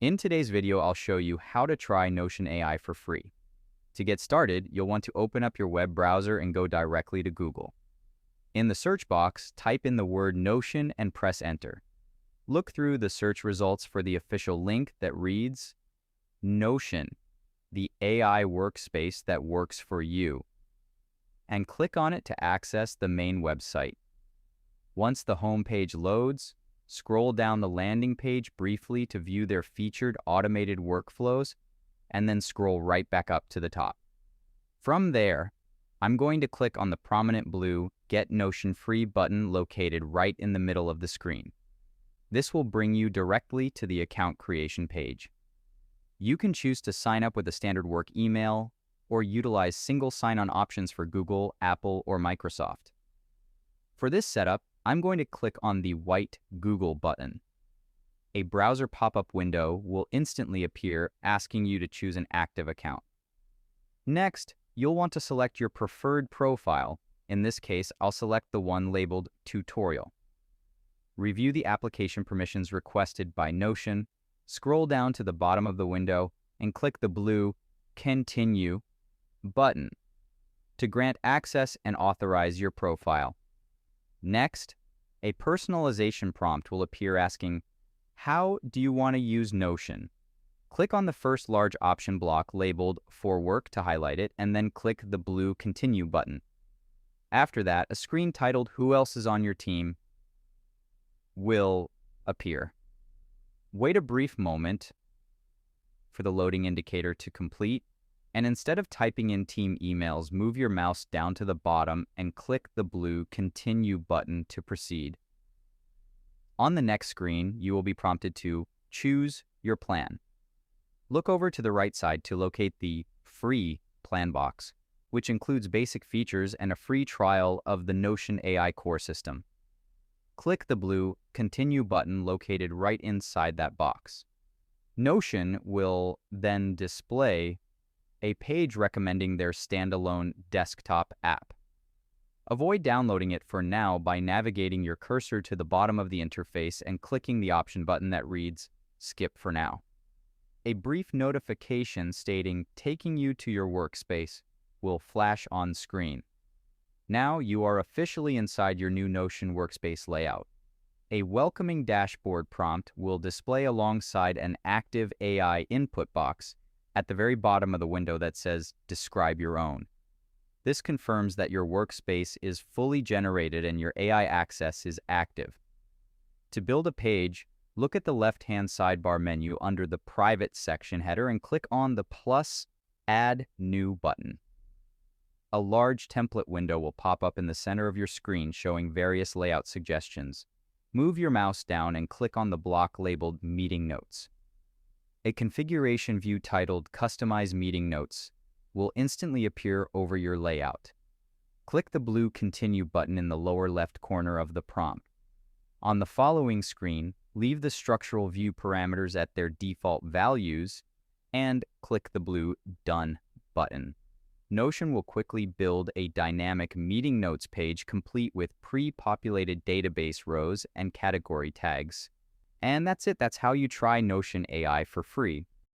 In today's video, I'll show you how to try Notion AI for free. To get started, you'll want to open up your web browser and go directly to Google. In the search box, type in the word Notion and press enter. Look through the search results for the official link that reads Notion, the AI workspace that works for you, and click on it to access the main website. Once the home page loads, scroll down the landing page briefly to view their featured automated workflows, and then scroll right back up to the top. From there, I'm going to click on the prominent blue Get Notion Free button located right in the middle of the screen. This will bring you directly to the account creation page. You can choose to sign up with a standard work email or utilize single sign-on options for Google, Apple, or Microsoft. For this setup, I'm going to click on the white Google button. A browser pop-up window will instantly appear asking you to choose an active account. Next, you'll want to select your preferred profile. In this case, I'll select the one labeled Tutorial. Review the application permissions requested by Notion, scroll down to the bottom of the window, and click the blue Continue button to grant access and authorize your profile. Next, a personalization prompt will appear asking, "How do you want to use Notion?" Click on the first large option block labeled For Work to highlight it, and then click the blue Continue button. After that, a screen titled Who Else is on Your Team will appear. Wait a brief moment for the loading indicator to complete, and instead of typing in team emails, move your mouse down to the bottom and click the blue Continue button to proceed. On the next screen, you will be prompted to choose your plan. Look over to the right side to locate the Free plan box, which includes basic features and a free trial of the Notion AI core system. Click the blue Continue button located right inside that box. Notion will then display a page recommending their standalone desktop app. Avoid downloading it for now by navigating your cursor to the bottom of the interface and clicking the option button that reads Skip for now. A brief notification stating taking you to your workspace will flash on screen. Now you are officially inside your new Notion workspace layout. A welcoming dashboard prompt will display alongside an active AI input box at the very bottom of the window that says Describe Your Own. This confirms that your workspace is fully generated and your AI access is active. To build a page, look at the left-hand sidebar menu under the Private section header and click on the plus Add New button. A large template window will pop up in the center of your screen showing various layout suggestions. Move your mouse down and click on the block labeled Meeting Notes. A configuration view titled Customize Meeting Notes will instantly appear over your layout. Click the blue Continue button in the lower left corner of the prompt. On the following screen, leave the structural view parameters at their default values and click the blue Done button. Notion will quickly build a dynamic meeting notes page complete with pre-populated database rows and category tags. And that's it. That's how you try Notion AI for free.